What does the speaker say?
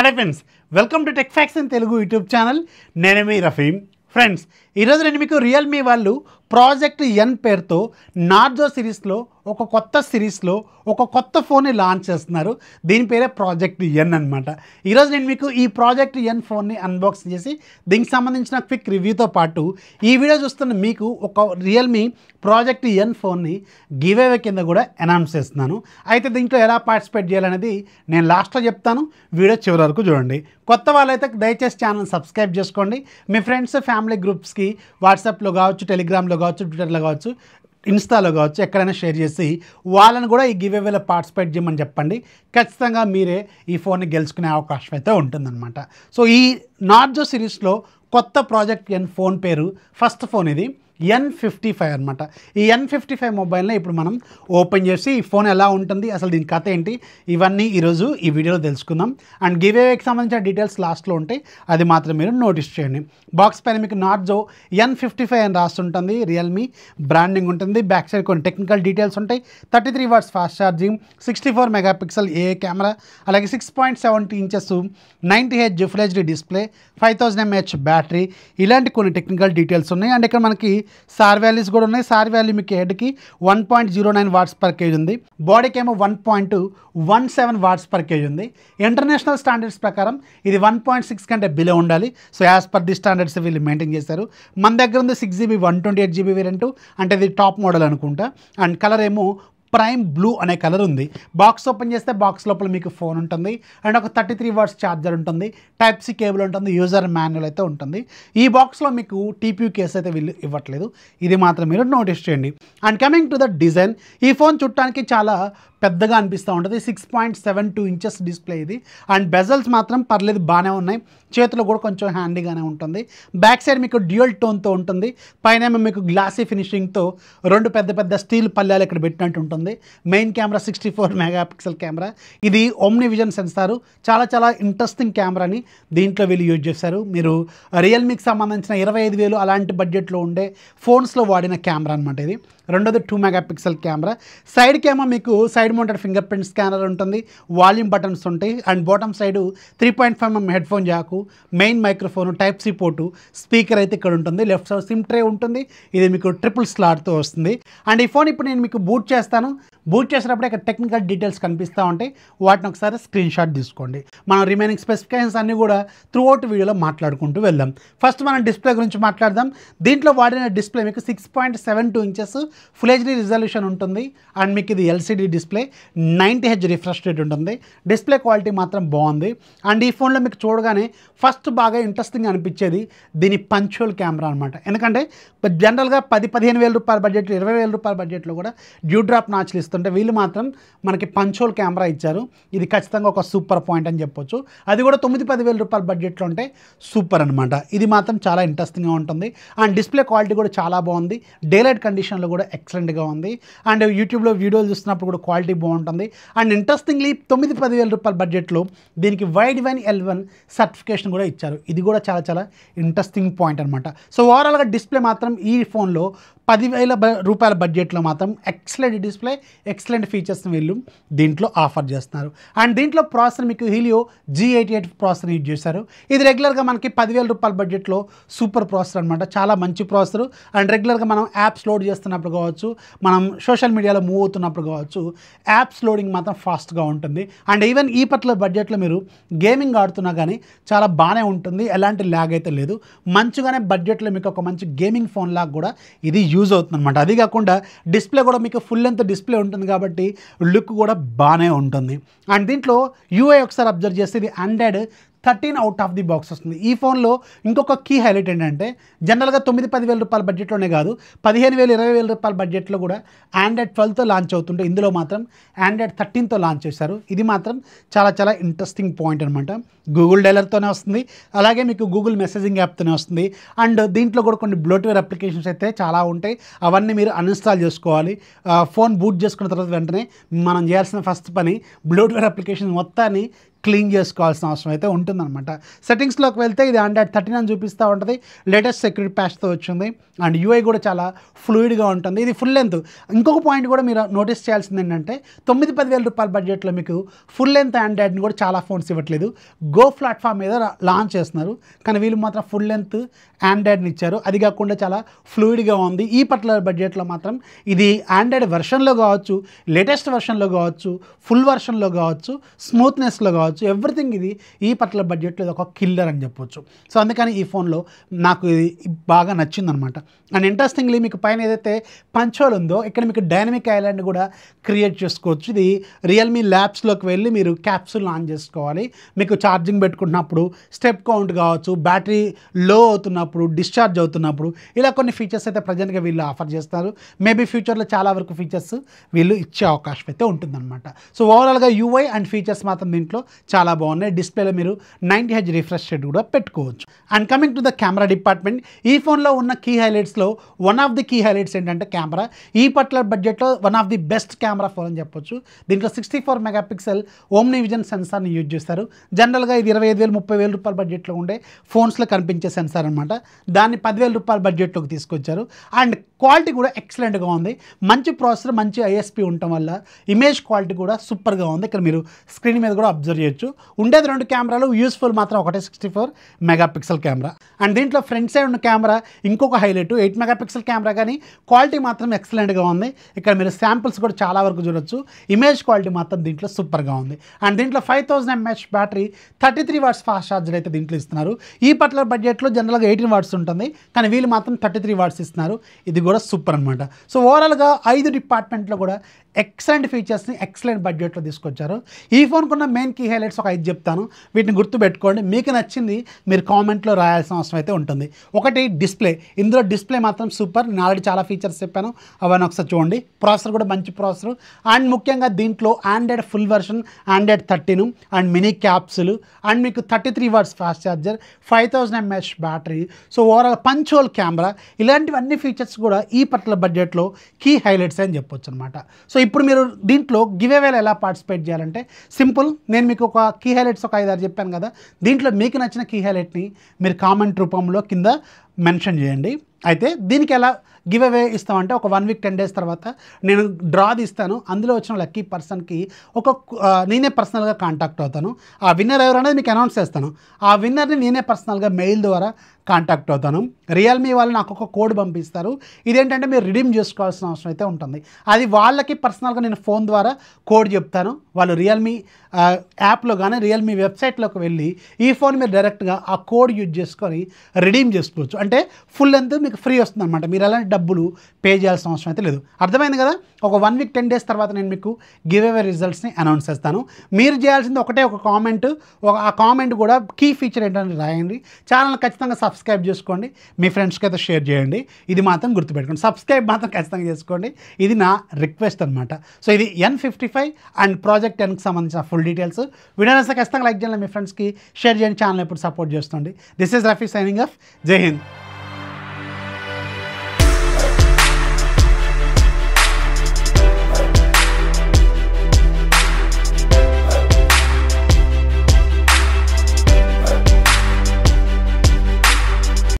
Hello friends, welcome to TechFacts in Telugu YouTube channel. నేను మీ Rafeem. Friends, ఈరోజు నేను మీకు రియల్మీ వాళ్ళు ప్రాజెక్ట్ ఎన్ పేరుతో నార్జో సిరీస్లో ఒక కొత్త ఫోన్ని లాంచ్ చేస్తున్నారు. దీని పేరే ప్రాజెక్ట్ ఎన్ అనమాట. ఈరోజు నేను మీకు ఈ ప్రాజెక్ట్ ఎన్ ఫోన్ని అన్బాక్స్ చేసి దీనికి సంబంధించిన క్విక్ రివ్యూతో పాటు ఈ వీడియో చూస్తున్న మీకు ఒక రియల్మీ ప్రాజెక్ట్ ఎన్ ఫోన్ని గివ్అవే కింద కూడా అనౌన్స్ చేస్తున్నాను. అయితే దీంట్లో ఎలా పార్టిసిపేట్ చేయాలనేది నేను లాస్ట్లో చెప్తాను. వీడియో చివరి వరకు చూడండి. కొత్త వాళ్ళైతే దయచేసి ఛానల్ సబ్స్క్రైబ్ చేసుకోండి. మీ ఫ్రెండ్స్ ఫ్యామిలీ గ్రూప్స్కి వాట్సాప్లో కావచ్చు, టెలిగ్రామ్లో కావచ్చు, ట్విట్టర్లో కావచ్చు, ఇన్స్టాలో కావచ్చు, ఎక్కడైనా షేర్ చేసి వాళ్ళని కూడా ఈ గివ్అవేలో పార్టిసిపేట్ చేయమని చెప్పండి. ఖచ్చితంగా మీరే ఈ ఫోన్ని గెలుచుకునే అవకాశం అయితే ఉంటుందన్నమాట. సో ఈ నార్జో సిరీస్లో కొత్త ప్రాజెక్ట్ ఎన్ ఫోన్ పేరు ఫస్ట్ ఫోన్ ఇది N55 అనమాట. ఈ N55 మొబైల్ని ఇప్పుడు మనం ఓపెన్ చేసి ఈ ఫోన్ ఎలా ఉంటుంది, అసలు దీని కథ ఏంటి, ఇవన్నీ ఈరోజు ఈ వీడియోలో తెలుసుకుందాం. అండ్ గివ్అవేకి సంబంధించిన డీటెయిల్స్ లాస్ట్లో ఉంటాయి, అది మాత్రం మీరు నోటీస్ చేయండి. బాక్స్ పైన మీకు నార్జో N55 అని రాస్తుంటుంది, రియల్మీ బ్రాండింగ్ ఉంటుంది. బ్యాక్ సైడ్ కొన్ని టెక్నికల్ డీటెయిల్స్ ఉంటాయి. 33 వాట్స్ ఫాస్ట్ ఛార్జింగ్, 64 మెగాపిక్సెల్ ఏ కెమెరా, అలాగే 6.70 inches 90Hz full HD display, 5000 mAh battery, ఇలాంటి కొన్ని టెక్నికల్ డీటెయిల్స్ ఉన్నాయి. అండ్ ఇక్కడ మనకి సార్ వాల్యూస్ కూడా ఉన్నాయి. సార్ వాల్యూ మీకు హెడ్కి 1.09 వాట్స్ పర్ కేజీ ఉంది. బాడీకి ఏమో 1.17 వాట్స్ పర్ కేజీ ఉంది. ఇంటర్నేషనల్ స్టాండర్డ్స్ ప్రకారం ఇది 1.6 కంటే బిలో ఉండాలి. So as per the standards వీళ్ళు మెయింటైన్ చేశారు. మన దగ్గర ఉంది 6GB 128GB వేరియంట్, అంటే ఇది టాప్ మోడల్ అనుకుంటా. అండ్ కలర్ ఏమో ప్రైమ్ బ్లూ అనే కలర్ ఉంది. బాక్స్ ఓపెన్ చేస్తే బాక్స్ లోపల మీకు ఫోన్ ఉంటుంది. అండ్ ఒక 33 వాట్స్ ఛార్జర్ ఉంటుంది, టైప్ సి కేబుల్ ఉంటుంది, యూజర్ మాన్యువల్ అయితే ఉంటుంది. ఈ బాక్స్లో మీకు టీపీయూ కేస్ అయితే వీళ్ళు ఇవ్వట్లేదు, ఇది మాత్రం మీరు నోటీస్ చేయండి. And coming to the design, ఈ ఫోన్ చూడటానికి చాలా పెద్దగా అనిపిస్తూ ఉంటుంది. 6.72 ఇంచెస్ డిస్ప్లే ఇది. అండ్ బెజల్స్ మాత్రం పర్లేదు, బాగానే ఉన్నాయి. చేతిలో కూడా కొంచెం హ్యాండీగానే ఉంటుంది. బ్యాక్ సైడ్ మీకు డ్యూయల్ టోన్తో ఉంటుంది. పైన మీకు గ్లాసీ ఫినిషింగ్తో రెండు పెద్ద స్టీల్ పల్లెలు ఇక్కడ పెట్టినట్టు ఉంటుంది. Main camera 64 megapixel camera. ఇది ఓమ్ని విజన్ సెన్సారు. చాలా ఇంట్రెస్టింగ్ కెమెరాని దీంట్లో వీళ్ళు యూజ్ చేశారు. మీరు రియల్మీకి సంబంధించిన 25,000 అలాంటి బడ్జెట్లో ఉండే ఫోన్స్లో వాడిన కెమెరా అనమాట ఇది. రెండోది 2 మెగాపిక్సెల్ కెమెరా. సైడ్కి ఏమో మీకు side mounted fingerprint scanner ఉంటుంది, వాల్యూమ్ బటన్స్ ఉంటాయి. And bottom side 3.5mm headphone jack, main microphone, type c port, speaker అయితే ఇక్కడ ఉంటుంది. లెఫ్ట్ సైడ్ సిమ్ ట్రే ఉంటుంది. ఇది మీకు ట్రిపుల్ స్లాట్తో వస్తుంది. అండ్ ఈ ఫోన్ ఇప్పుడు నేను మీకు బూట్ చేస్తాను. బూట్ చేసేటప్పుడు ఇక్కడ టెక్నికల్ డీటెయిల్స్ కనిపిస్తూ ఉంటాయి, వాటిని ఒకసారి స్క్రీన్ షాట్ తీసుకోండి. మనం రిమైనింగ్ స్పెసిఫికేషన్స్ అన్నీ కూడా త్రూ అవుట్ వీడియోలో మాట్లాడుకుంటూ వెళ్దాం. ఫస్ట్ మనం డిస్ప్లే గురించి మాట్లాడదాం. దీంట్లో వాడిన డిస్ప్లే మీకు 6.72 ఇంచెస్ ఫుల్ హెచ్డీ రిజల్యూషన్ ఉంటుంది. అండ్ మీకు ఇది LCD display, 90Hz refresh rate ఉంటుంది. డిస్ప్లే క్వాలిటీ మాత్రం బాగుంది. అండ్ ఈ ఫోన్లో మీకు చూడగానే ఫస్ట్ బాగా ఇంట్రెస్టింగ్ అనిపించేది దీని పంచువల్ కెమెరా అనమాట. ఎందుకంటే జనరల్గా 10-15 వేల రూపాయల బడ్జెట్లో, 20 వేల రూపాయల బడ్జెట్లో కూడా డ్యూ డ్రాప్ నాచ్లు ఇస్తుంటే వీళ్ళు మాత్రం మనకి పంచువల్ కెమెరా ఇచ్చారు. ఇది ఖచ్చితంగా ఒక సూపర్ పాయింట్ అని చెప్పొచ్చు. అది కూడా 9-10 వేల రూపాయల బడ్జెట్లో ఉంటే సూపర్ అనమాట. ఇది మాత్రం చాలా ఇంట్రెస్టింగ్గా ఉంటుంది. అండ్ డిస్ప్లే క్వాలిటీ కూడా చాలా బాగుంది. డే లైట్ కండిషన్లో కూడా ఎక్సలెంట్గా ఉంది. అండ్ యూట్యూబ్లో వీడియోలు చూస్తున్నప్పుడు కూడా క్వాలిటీ బాగుంటుంది. అండ్ ఇంట్రెస్టింగ్లీ 9-10 వేల రూపాయల బడ్జెట్లో దీనికి వైడ్ వైన్ L1 సర్టిఫికేషన్ కూడా ఇచ్చారు. ఇది కూడా చాలా ఇంట్రెస్టింగ్ పాయింట్ అనమాట. సో ఓవరాల్గా డిస్ప్లే మాత్రం ఈ ఫోన్లో 10,000 రూపాయల బడ్జెట్లో మాత్రం ఎక్సలెంట్ డిస్ప్లే, ఎక్సలెంట్ ఫీచర్స్ని వీళ్ళు దీంట్లో ఆఫర్ చేస్తున్నారు. అండ్ దీంట్లో ప్రాసెసర్ మీకు హీలియో G88 ప్రాసెసర్ యూజ్ చేశారు. ఇది రెగ్యులర్గా మనకి 10,000 రూపాయల బడ్జెట్లో సూపర్ ప్రాసెసర్ అనమాట. చాలా మంచి ప్రాసెసర్. అండ్ రెగ్యులర్గా మనం యాప్స్ లోడ్ చేస్తున్నప్పుడు కావచ్చు, మనం సోషల్ మీడియాలో మూవ్ అవుతున్నప్పుడు కావచ్చు, యాప్స్ లోడింగ్ మాత్రం ఫాస్ట్గా ఉంటుంది. అండ్ ఈవెన్ ఈ పర్టికులర్ బడ్జెట్లో మీరు గేమింగ్ ఆడుతున్నా కానీ చాలా బాగానే ఉంటుంది, ఎలాంటి ల్యాగ్ అయితే లేదు. మంచిగానే బడ్జెట్లో మీకు ఒక మంచి గేమింగ్ ఫోన్ లాగా కూడా ఇది యూజ్ అవుతుంది అనమాట. అది కాకుండా డిస్ప్లే కూడా మీకు ఫుల్ లెంత్ డిస్ప్లే ఉంటుంది కాబట్టి లుక్ కూడా బాగానే ఉంటుంది. అండ్ దీంట్లో యూఐ ఒకసారి అబ్జర్వ్ చేస్తే ఇది Android 13 out of the box వస్తుంది. ఈ ఫోన్లో ఇంకొక కీ హైలైట్ ఏంటంటే జనరల్గా 9-10 వేల రూపాయల బడ్జెట్లోనే కాదు, 15,000-20 వేల రూపాయల బడ్జెట్లో కూడా Android 12తో లాంచ్ అవుతుంటే ఇందులో మాత్రం Android 13తో లాంచ్ చేశారు. ఇది మాత్రం చాలా ఇంట్రెస్టింగ్ పాయింట్ అనమాట. గూగుల్ డైలర్తోనే వస్తుంది, అలాగే మీకు గూగుల్ మెసేజింగ్ యాప్తోనే వస్తుంది. అండ్ దీంట్లో కూడా కొన్ని బ్లోట్వేర్ అప్లికేషన్స్ అయితే చాలా ఉంటాయి, అవన్నీ మీరు అన్ఇన్స్టాల్ చేసుకోవాలి. ఫోన్ బూట్ చేసుకున్న తర్వాత వెంటనే మనం చేయాల్సిన ఫస్ట్ పని బ్లోట్వేర్ అప్లికేషన్ మొత్తాన్ని క్లీన్ చేసుకోవాల్సిన అవసరం అయితే ఉంటుందన్నమాట. సెట్టింగ్స్లోకి వెళ్తే ఇది Android 13 అని చూపిస్తూ ఉంటుంది. లేటెస్ట్ సెక్యూరిటీ ప్యాచ్తో వచ్చింది అండ్ UI కూడా చాలా ఫ్లూయిడ్గా ఉంటుంది. ఇది ఫుల్ లెంత్. ఇంకొక పాయింట్ కూడా మీరు నోటీస్ చేయాల్సింది ఏంటంటే 9-10 వేల రూపాయల బడ్జెట్లో మీకు ఫుల్ లెంత్ ఆండ్రాయిడ్ని కూడా చాలా ఫోన్స్ ఇవ్వట్లేదు. గో ప్లాట్ఫామ్ మీద లాంచ్ చేస్తున్నారు, కానీ వీళ్ళు మాత్రం ఫుల్ లెంత్ ఆండ్రాయిడ్ని ఇచ్చారు. అది కాకుండా చాలా ఫ్లూయిడ్గా ఉంది. ఈ పర్టికులర్ బడ్జెట్లో మాత్రం ఇది ఆండ్రాయిడ్ వెర్షన్లో కావచ్చు, లేటెస్ట్ వెర్షన్లో కావచ్చు, ఫుల్ వెర్షన్లో కావచ్చు, స్మూత్నెస్లో కావచ్చు, ఎవ్రీథింగ్ ఇది ఈ పర్టికులర్ బడ్జెట్లో ఇది ఒక కిల్లర్ అని చెప్పొచ్చు. సో అందుకని ఈ ఫోన్లో నాకు ఇది బాగా నచ్చిందనమాట. అండ్ ఇంట్రెస్టింగ్లీ మీకు పైన ఏదైతే పంచోల్ ఉందో ఇక్కడ మీకు డైనమిక్ ఐలాండ్ కూడా క్రియేట్ చేసుకోవచ్చు. ఇది రియల్మీ ల్యాబ్స్లోకి వెళ్ళి మీరు క్యాప్సూల్ ఆన్ చేసుకోవాలి. మీకు ఛార్జింగ్ పెట్టుకుంటున్నప్పుడు, స్టెప్ కౌంట్ కావచ్చు, బ్యాటరీ లో అవుతున్నప్పుడు, డిశ్చార్జ్ అవుతున్నప్పుడు, ఇలా కొన్ని ఫీచర్స్ అయితే ప్రజెంట్గా వీళ్ళు ఆఫర్ చేస్తారు. మేబీ ఫ్యూచర్లో చాలా వరకు ఫీచర్స్ వీళ్ళు ఇచ్చే అవకాశం అయితే ఉంటుందన్నమాట. సో ఓవరాల్గా UI అండ్ ఫీచర్స్ మాత్రం దీంట్లో చాలా బాగున్నాయి. డిస్ప్లేలో మీరు 90Hz రిఫ్రెష్ రేట్ కూడా పెట్టుకోవచ్చు. And coming to the camera department, ఈ ఫోన్లో ఉన్న కీ హైలైట్స్లో one of the key highlights ఏంటంటే కెమెరా. ఈ పర్టికులర్ బడ్జెట్లో one of the best camera phone అని చెప్పొచ్చు. దీంట్లో 64 మెగాపిక్సెల్ ఓమ్ని విజన్ సెన్సార్ని యూజ్ చేస్తారు. జనరల్గా ఇది 25,000-30,000 రూపాయల బడ్జెట్లో ఉండే ఫోన్స్లో కనిపించే సెన్సార్ అనమాట. దాన్ని 10,000 రూపాయల బడ్జెట్లోకి తీసుకొచ్చారు. అండ్ క్వాలిటీ కూడా ఎక్సలెంట్గా ఉంది. మంచి ప్రాసెసర్, మంచి ISP ఉండటం వల్ల ఇమేజ్ క్వాలిటీ కూడా సూపర్గా ఉంది. ఇక్కడ మీరు స్క్రీన్ మీద కూడా అబ్జర్వ్ చేయొచ్చు. ఉండేది 2 కెమెరాలు, యూస్ఫుల్ మాత్రం ఒకటే 64 మెగాపిక్సెల్ కెమెరా. అండ్ దీంట్లో ఫ్రంట్ సైడ్ ఉన్న కెమెరా ఇంకొక హైలైట్, 8 మెగాపిక్సెల్ కెమెరా, కానీ క్వాలిటీ మాత్రం ఎక్సలెంట్గా ఉంది. ఇక్కడ మీరు శాంపిల్స్ కూడా చాలా వరకు చూడొచ్చు. ఇమేజ్ క్వాలిటీ మాత్రం దీంట్లో సూపర్గా ఉంది. అండ్ దీంట్లో 5000 mAh battery, 33 watts fast charger అయితే దీంట్లో ఇస్తున్నారు. ఈ పర్టికులర్ బడ్జెట్లో జనరల్గా 18 వాట్స్ ఉంటుంది, కానీ వీళ్ళు మాత్రం 33 వాట్స్ ఇస్తున్నారు. ఇది కూడా సూపర్ అనమాట. సో ఓవరాల్గా 5 డిపార్ట్మెంట్లో కూడా ఎక్సలెంట్ ఫీచర్స్ని ఎక్సలెంట్ బడ్జెట్లో తీసుకొచ్చారు. ఈ ఫోన్కి ఉన్న మెయిన్ కీ హైలైట్స్ ఒక 5 చెప్తాను. వీటిని గుర్తుపెట్టుకోండి. మీకు నచ్చింది మీరు కామెంట్లో రాయాల్సిన అవసరం అయితే ఉంటుంది. ఒకటి డిస్ప్లే. ఇందులో డిస్ప్లే మాత్రం సూపర్. నేను ఆల్రెడీ చాలా ఫీచర్స్ చెప్పాను, అవన్నీ ఒకసారి చూడండి. ప్రాసెసర్ కూడా మంచి ప్రాసెసర్. అండ్ ముఖ్యంగా దీంట్లో Android full version, Android 13 and mini క్యాప్సులు, అండ్ మీకు 33 watts fast charger, 5000 mAh battery. So overall punch hole camera, ఇలాంటివన్నీ ఫీచర్స్ కూడా ఈ పర్టికులర్ బడ్జెట్లో కీ హైలైట్స్ అని చెప్పొచ్చు అనమాట. సో ఇప్పుడు మీరు దీంట్లో గివ్అవేలో ఎలా పార్టిసిపేట్ చేయాలంటే సింపుల్. నేను మీకు ఒక కీ హైలైట్స్ ఒక 5-6 చెప్పాను కదా. దీంట్లో మీకు నచ్చిన కీ హైలైట్ని మీరు కామెంట్ రూపంలో కింద మెన్షన్ చేయండి. అయితే దీనికి ఎలా గివ్అవే ఇస్తామంటే ఒక 1 వీక్ 10 డేస్ తర్వాత నేను డ్రా తీస్తాను. అందులో వచ్చిన లక్కీ పర్సన్కి నేనే పర్సనల్గా కాంటాక్ట్ అవుతాను. ఆ విన్నర్ ఎవరు అనేది మీకు అనౌన్స్ చేస్తాను. ఆ విన్నర్ని నేనే పర్సనల్గా మెయిల్ ద్వారా కాంటాక్ట్ అవుతాను. రియల్మీ వాళ్ళు నాకు ఒక కోడ్ పంపిస్తారు. ఇదేంటంటే మీరు రిడీమ్ చేసుకోవాల్సిన అవసరం అయితే ఉంటుంది. అది వాళ్ళకి పర్సనల్గా నేను ఫోన్ ద్వారా కోడ్ చెప్తాను. వాళ్ళు రియల్మీ యాప్లో కానీ రియల్మీ వెబ్సైట్లోకి వెళ్ళి ఈ ఫోన్ మీరు డైరెక్ట్గా ఆ కోడ్ యూజ్ చేసుకొని రిడీమ్ చేసుకోవచ్చు. అంటే ఫుల్ లెంత్ మీకు ఫ్రీ వస్తుంది అనమాట. మీరు అలాంటి డబ్బులు పే చేయాల్సిన అవసరం అయితే లేదు. అర్థమైంది కదా. ఒక 1 వీక్ 10 డేస్ తర్వాత నేను మీకు గివ్అవే రిజల్ట్స్ని అనౌన్స్ చేస్తాను. మీరు చేయాల్సింది ఒకటే ఒక కామెంట్. ఆ కామెంట్ కూడా కీ ఫీచర్ ఏంటని రాయండి. ఛానల్ ఖచ్చితంగా సబ్స్క్రైబ్ చేసుకోండి. మీ ఫ్రెండ్స్కి అయితే షేర్ చేయండి. ఇది మాత్రం గుర్తుపెట్టుకోండి. సబ్స్క్రైబ్ మాత్రం ఖచ్చితంగా చేసుకోండి. ఇది నా రిక్వెస్ట్ అనమాట. సో ఇది N55 అండ్ ప్రాజెక్ట్ Nకి సంబంధించిన ఫుల్ డీటెయిల్స్. వీడియో నచ్చితే ఖచ్చితంగా లైక్ చేయండి, మీ ఫ్రెండ్స్కి షేర్ చేయండి. ఛానల్ ఎప్పుడు సపోర్ట్ చేస్తుంది. This is Rafi signing off. జై హింద్.